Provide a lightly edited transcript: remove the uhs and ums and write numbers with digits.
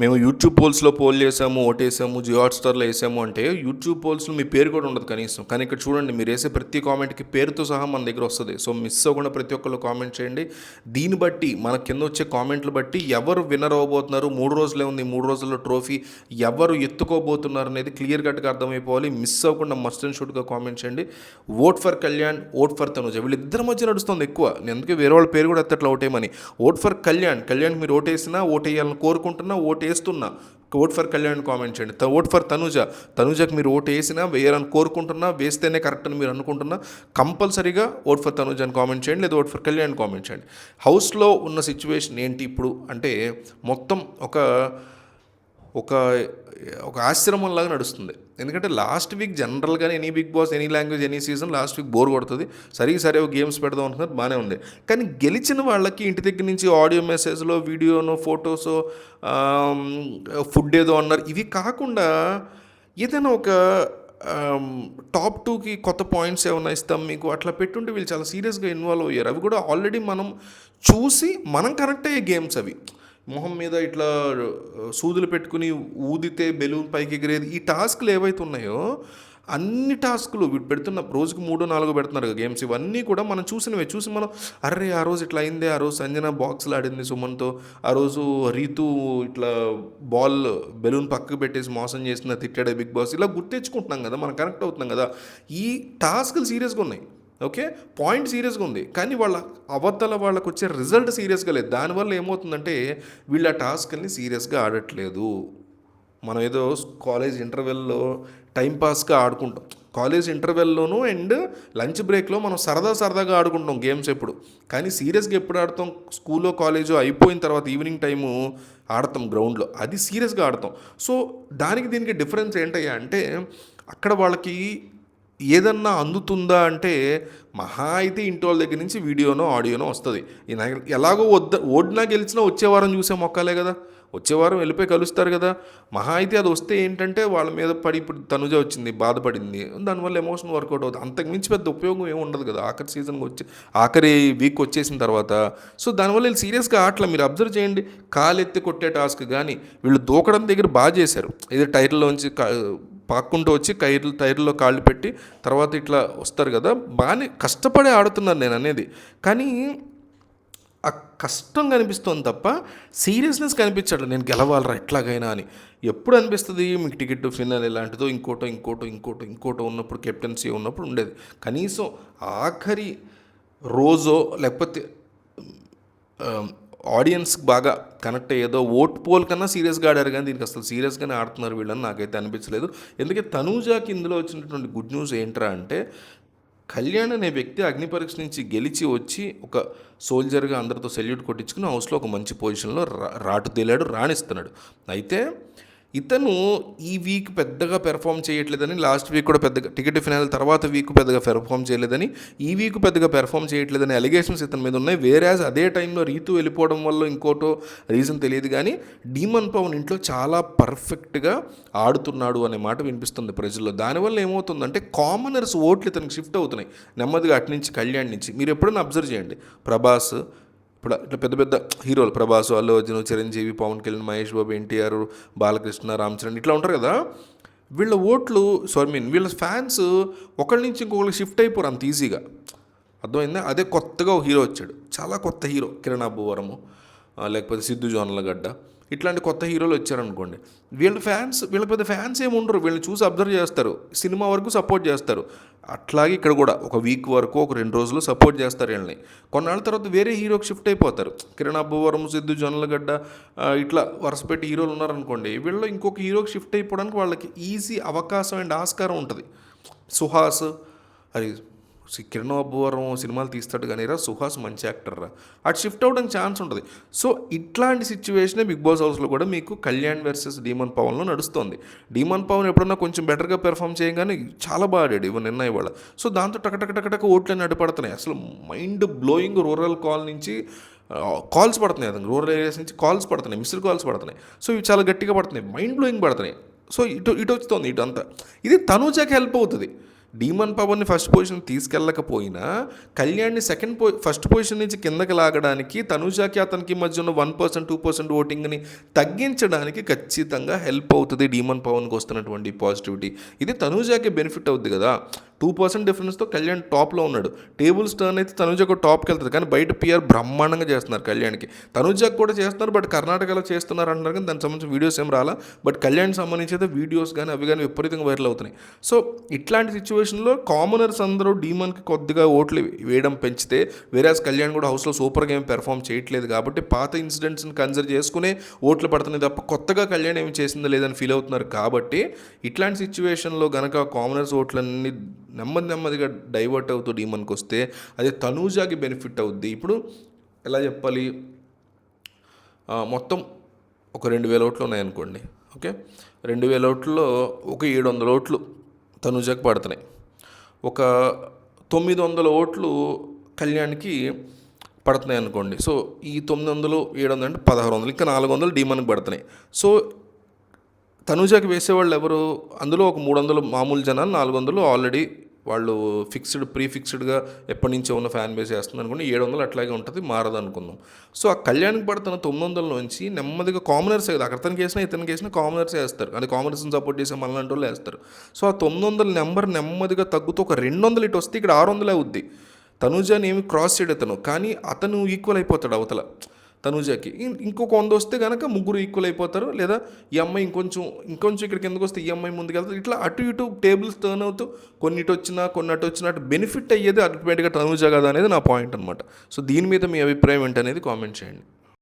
మేము YouTube పోల్స్లో pole చేసాము, ఓటేసాము, జియో హాట్‌స్టార్‌లో ఏసాము అంటే యూట్యూబ్ పోల్స్‌లో మీ పేరు కూడా ఉండదు కనీసం. కానీ ఇక్కడ చూడండి మీరు ఏసే ప్రతి కామెంట్‌కి పేరుతో సహా మన దగ్గర వస్తది. సో మిస్ అవ్వకుండా ప్రతి ఒక్కళ్ళు కామెంట్ చేయండి. దీన్ని బట్టి మన కింద వచ్చే కామెంట్లు బట్టి ఎవరు విన్నర్ అవ్వబోతున్నారు, 3 రోజులే ఉంది, 3 రోజుల్లో ట్రోఫీ ఎవరు ఎత్తుకోబోతున్నారు అనేది క్లియర్ కట్‌గా అర్థమైపోవాలి. మిస్ అవ్వకుండా మస్ట్ అండ్ షుడ్‌గా కామెంట్ చేయండి. Vote for Kalyan, vote for Tanuja వీళ్ళిద్దరి మధ్య నడుస్తుంది ఎక్కువ. నేను అందుకే వేరే వాళ్ళ పేరు కూడా ఎత్తట్లా ఓటేయమని. ఓట్ ఫర్ కళ్యాణ్, కళ్యాణ్‌కి మీరు ఓటేసినా, ఓటేయాలని కోరుకుంటున్నా, ఓటేస్తున్నా ఓట్ ఫర్ కళ్యాణ్ కామెంట్ చేయండి. ఓట్ ఫర్ తనుజ, తనుజకి మీరు ఓటు వేసినా వేయాలని కోరుకుంటున్నా, వేస్తేనే కరెక్ట్ అని మీరు అనుకుంటున్నా కంపల్సరీగా ఓట్ ఫర్ తనుజ అని కామెంట్ చేయండి, లేదా ఓట్ ఫర్ కళ్యాణ్ కామెంట్ చేయండి. హౌస్లో ఉన్న సిచ్యువేషన్ ఏంటి ఇప్పుడు అంటే మొత్తం ఒక ఒక ఒక ఆశ్రమంలాగా నడుస్తుంది. ఎందుకంటే లాస్ట్ వీక్ జనరల్గానే any Bigg Boss, any language, any season last week bore కొడుతుంది. సరే గేమ్స్ పెడదాం అనుకున్నారు, బాగానే ఉంది. కానీ గెలిచిన వాళ్ళకి ఇంటి దగ్గర నుంచి ఆడియో మెసేజ్లో, వీడియోనో, ఫొటోసో, ఫుడ్ ఏదో అన్నారు. ఇవి కాకుండా ఏదైనా ఒక టాప్ 2కి కొత్త పాయింట్స్ ఏమైనా ఇస్తాం మీకు అట్లా పెట్టుంటే వీళ్ళు చాలా సీరియస్గా ఇన్వాల్వ్ అయ్యారు. అవి కూడా ఆల్రెడీ మనం చూసి మనం కనెక్ట్ అయ్యే గేమ్స్ అవి. మొహం మీద ఇట్లా సూదులు పెట్టుకుని ఊదితే బెలూన్ పైకి ఎగిరేది, ఈ టాస్క్లు ఏవైతే ఉన్నాయో అన్ని టాస్కులు వీడు పెడుతున్న రోజుకు 3-4 పెడుతున్నారు కదా గేమ్స్, ఇవన్నీ కూడా మనం చూసినవే. చూసి మనం అర్రే ఆ రోజు ఇట్లా అయిందే, ఆ రోజు సంజన బాక్స్లో ఆడింది సుమన్తో, ఆ రోజు రీతు ఇట్లా బాల్ బెలూన్ పక్కకు పెట్టేసి మోసం చేసిన తిట్టాడే బిగ్ బాస్, ఇలా గుర్తించుకుంటున్నాం కదా, మనం కనెక్ట్ అవుతున్నాం కదా. ఈ టాస్కులు సీరియస్గా ఉన్నాయి, ఓకే, పాయింట్ సీరియస్గా ఉంది, కానీ వాళ్ళ అవతల వాళ్ళకు వచ్చే రిజల్ట్ సీరియస్గా లేదు. దానివల్ల ఏమవుతుందంటే వీళ్ళ టాస్క్ని సీరియస్గా ఆడట్లేదు. మనం ఏదో కాలేజ్ ఇంటర్వెల్లో టైంపాస్గా ఆడుకుంటాం, కాలేజ్ ఇంటర్వెల్లోనూ అండ్ లంచ్ బ్రేక్లో మనం సరదాగా ఆడుకుంటాం గేమ్స్ ఎప్పుడు, కానీ సీరియస్గా ఎప్పుడు ఆడతాం? స్కూల్లో కాలేజో అయిపోయిన తర్వాత ఈవినింగ్ టైము ఆడతాం గ్రౌండ్లో, అది సీరియస్గా ఆడతాం. సో దీనికి డిఫరెన్స్ ఏంటయ్యా అంటే అక్కడ వాళ్ళకి ఏదన్నా అందుతుందా అంటే మహా అయితే ఇంటి వాళ్ళ దగ్గర నుంచి వీడియోనో ఆడియోనో వస్తుంది. ఎలాగో ఓడినా గెలిచినా వచ్చే వారం చూసే మొక్కలే కదా, వచ్చే వారం వెళ్ళిపోయి కలుస్తారు కదా. మహా అయితే అది వస్తే ఏంటంటే వాళ్ళ మీద పడి ఇప్పుడు తనుజ వచ్చింది, బాధపడింది, దానివల్ల ఎమోషన్ వర్కౌట్ అవుతుంది, అంతకుమించి పెద్ద ఉపయోగం ఏమి ఉండదు కదా ఆఖరి వీక్ వచ్చేసిన తర్వాత. సో దానివల్ల వీళ్ళు సీరియస్గా ఆటలు మీరు అబ్జర్వ్ చేయండి. కాలెత్తి కొట్టే టాస్క్ కానీ వీళ్ళు దూకడం దగ్గర బాగా చేశారు. ఏదో టైర్లోంచి పాక్కుంటూ వచ్చి టైర్లో కాళ్ళు పెట్టి తర్వాత ఇట్లా వస్తారు కదా, బాగానే కష్టపడి ఆడుతున్నారు నేను అనేది. కానీ ఆ కష్టం కనిపిస్తుంది తప్ప సీరియస్నెస్ కనిపించట్లేదు. నేను గెలవాలరా ఎట్లాగైనా అని ఎప్పుడు అనిపిస్తుంది మీకు? టికెట్ ఫినాల్ ఇలాంటిదో ఇంకోటో ఉన్నప్పుడు, కెప్టెన్సీ ఉన్నప్పుడు ఉండేది. కనీసం ఆఖరి రోజో లేకపోతే ఆడియన్స్కి బాగా కనెక్ట్ అయ్యేదో ఓట్ పోల్ కన్నా సీరియస్గా ఆడారు, కానీ దీనికి అసలు సీరియస్గానే ఆడుతున్నారు వీళ్ళని నాకైతే అనిపించలేదు. ఎందుకంటే తనూజాకి ఇందులో వచ్చినటువంటి గుడ్ న్యూస్ ఏంట్రా అంటే కళ్యాణ్ అనే వ్యక్తి అగ్ని పరీక్ష నుంచి గెలిచి వచ్చి ఒక సోల్జర్గా అందరితో సెల్యూట్ కొట్టించుకుని హౌస్లో ఒక మంచి పొజిషన్లో రాటు తేలాడు, రాణిస్తున్నాడు. అయితే ఇతను ఈ వీక్ పెద్దగా పెర్ఫామ్ చేయట్లేదని, లాస్ట్ వీక్ కూడా పెద్దగా టికెట్ ఫినాల్ తర్వాత వీక్ పెద్దగా పెర్ఫామ్ చేయలేదని, ఈ వీక్ పెద్దగా పెర్ఫామ్ చేయట్లేదని అలిగేషన్స్ ఇతని మీద ఉన్నాయి. వేరేజ్ అదే టైంలో రీతు వెళ్ళిపోవడం వల్ల ఇంకోటో రీజన్ తెలియదు, కానీ డీమన్ పవన్ ఇంట్లో చాలా పర్ఫెక్ట్గా ఆడుతున్నాడు అనే మాట వినిపిస్తుంది ప్రజల్లో. దానివల్ల ఏమవుతుందంటే కామనర్స్ ఓట్లు ఇతనికి షిఫ్ట్ అవుతున్నాయి నెమ్మదిగా అటు నుంచి కళ్యాణ్ నుంచి. మీరు ఎప్పుడైనా అబ్జర్వ్ చేయండి, ప్రభాస్ ఇప్పుడు ఇట్లా పెద్ద హీరోలు ప్రభాస్, అల్లు అర్జున్, చిరంజీవి, పవన్ కళ్యాణ్, మహేష్ బాబు, ఎన్టీఆర్, బాలకృష్ణ, రామ్ చరణ్ ఇట్లా ఉంటారు కదా, వీళ్ళ ఓట్లు వీళ్ళ ఫ్యాన్స్ ఒకళ్ళ నుంచి ఇంకొకరికి షిఫ్ట్ అయిపోరు అంత ఈజీగా. అర్థమైందా? అదే కొత్తగా ఒక హీరో వచ్చాడు, చాలా కొత్త హీరో, కిరణ్ అబ్బువరము లేకపోతే సిద్ధు జోనలగడ్డ, ఇట్లాంటి కొత్త హీరోలు వచ్చారనుకోండి, వీళ్ళ పెద్ద ఫ్యాన్స్ ఏమి ఉండరు, వీళ్ళని చూసి అబ్జర్వ్ చేస్తారు, సినిమా వరకు సపోర్ట్ చేస్తారు. అట్లాగే ఇక్కడ కూడా ఒక వీక్ వరకు, ఒక 2 రోజులు సపోర్ట్ చేస్తారు వీళ్ళని. కొన్నాళ్ళ తర్వాత వేరే హీరోకి షిఫ్ట్ అయిపోతారు. కిరణ్ అబ్బువరం, సిద్ధు జొన్నలగడ్డ ఇట్లా వరుసపెట్టి హీరోలు ఉన్నారనుకోండి, వీళ్ళు ఇంకొక హీరోకి షిఫ్ట్ అయిపోవడానికి వాళ్ళకి ఈజీ అవకాశం అండ్ ఆస్కారం ఉంటుంది. సుహాస్, అది కిరణ్ అబ్బువరం సినిమాలు తీస్తాడు కానీ సుహాస్ మంచి యాక్టర్ రా, అటు షిఫ్ట్ అవ్వడానికి ఛాన్స్ ఉంటుంది. సో ఇట్లాంటి సిచ్యువేషనే బిగ్ బాస్ హౌస్లో కూడా మీకు కళ్యాణ్ వర్సెస్ డీమన్ పవన్లో నడుస్తుంది. డీమన్ పవన్ ఎప్పుడన్నా కొంచెం బెటర్గా పెర్ఫామ్ చేయగానే చాలా బాగా ఆడాడు నిన్న ఇవాళ. సో దాంతో టకటక ఓట్లు నడిపడుతున్నాయి. అసలు మైండ్ బ్లోయింగ్ రూరల్ కాల్ నుంచి కాల్స్ పడుతున్నాయి, అతను రూరల్ ఏరియాస్ నుంచి కాల్స్ పడుతున్నాయి, మిస్డ్ కాల్స్ పడుతున్నాయి. సో ఇవి చాలా గట్టిగా పడుతున్నాయి, మైండ్ బ్లోయింగ్ పడుతున్నాయి. సో ఇటు వస్తుంది ఇటు అంతా. ఇది తనూజాకి హెల్ప్ అవుతుంది. డీమన్ పవన్ని ఫస్ట్ పొజిషన్ తీసుకెళ్ళకపోయినా కళ్యాణ్ని ఫస్ట్ పొజిషన్ నుంచి కిందకి లాగడానికి, తనుజాకి అతనికి మధ్య ఉన్న 1% 2% ఓటింగ్ని తగ్గించడానికి ఖచ్చితంగా హెల్ప్ అవుతుంది డీమన్ పవన్కి వస్తున్నటువంటి పాజిటివిటీ. ఇది తనుజాకి బెనిఫిట్ అవుద్ది కదా. 2% డిఫరెన్స్తో కళ్యాణ్ టాప్లో ఉన్నాడు. టేబుల్స్ టర్న్ అయితే తనుజాకు టాప్కి వెళ్తుంది, కానీ బయట పిఆర్ బ్రహ్మాండంగా చేస్తున్నారు కళ్యాణ్కి. తనుజాకు కూడా చేస్తున్నారు, బట్ కర్ణాటకలో చేస్తున్నారు అంటున్నారు, కానీ దానికి సంబంధించిన వీడియోస్ ఏం రాలా. బట్ కళ్యాణ్ సంబంధించి అయితే వీడియోస్ కానీ అవి కానీ విపరీతంగా వైరల్ అవుతున్నాయి. సో ఇట్లాంటి సిచ్యువేషన్లో కామనర్స్ అందరూ డీమన్కి కొద్దిగా ఓట్లు వేయడం పెంచితే, వేరేస్ కళ్యాణ్ కూడా హౌస్లో సూపర్ గేమ్ పెర్ఫామ్ చేయట్లేదు కాబట్టి పాత ఇన్సిడెంట్స్ని కన్సిడర్ చేసుకునే ఓట్లు పడుతున్నాయి తప్ప కొత్తగా కళ్యాణ్ ఏమి చేసిందో లేదని ఫీల్ అవుతున్నారు. కాబట్టి ఇట్లాంటి సిచ్యువేషన్లో కనుక కామనర్స్ ఓట్లన్నీ నెమ్మదిగా డైవర్ట్ అవుతూ డీమన్కి వస్తే అది తనూజాకి బెనిఫిట్ అవుద్ది. ఇప్పుడు ఎలా చెప్పాలి, మొత్తం ఒక 2000 ఓట్లు ఉన్నాయనుకోండి. ఓకే, 2000 ఓట్లలో ఒక 700 ఓట్లు తనూజాకి పడుతున్నాయి, ఒక 900 ఓట్లు కళ్యాణ్కి పడుతున్నాయి అనుకోండి. సో ఈ 900 700 అంటే 1600, ఇంకా 400 డీమన్కి పడుతున్నాయి. సో తనూజాకి వేసేవాళ్ళు ఎవరు, అందులో ఒక 300 మామూలు జనాలు, 400 ఆల్రెడీ వాళ్ళు ప్రీఫిక్స్డ్గా ఎప్పటి నుంచో ఉన్న ఫ్యాన్ బేస్ వేస్తుంది అనుకోండి. 700 అట్లాగే ఉంటుంది, మారదు అనుకుందాం. సో ఆ కళ్యాణ్కి పడుతున్న 900 నుంచి నెమ్మదిగా కామనర్స్ కదా, అతనికి వేసినా ఇతనికి వేసినా కామనర్స్ వేస్తారు, అది కామనర్స్ని సపోర్ట్ చేసే మనలాంటి వాళ్ళు వేస్తారు. సో ఆ 900 నెంబర్ నెమ్మదిగా తగ్గుతూ ఒక 200 ఇటు వస్తే ఇక్కడ 600 అవుద్ది. తనూజాని ఏమి క్రాస్ చేయడు కానీ అతను ఈక్వల్ అయిపోతాడు అవతల తనూజాకి. ఇంకొక 100 వస్తే కనుక ముగ్గురు ఈక్వల్ అయిపోతారు, లేదా ఈ అమ్మాయి ఇంకొంచెం ఇక్కడికి ఎందుకు వస్తే ఈ అమ్మాయి ముందుకు వెళ్తారు. ఇట్లా అటు ఇటు టేబుల్స్ టర్న్ అవుతూ కొన్ని ఇటు వచ్చినా కొన్ని అటు వచ్చినా బెనిఫిట్ అయ్యేది అల్టిమేట్గా తనూజా కదా అనేది నా పాయింట్ అనమాట. సో దీని మీద మీ అభిప్రాయం ఏంటనేది కామెంట్ చేయండి.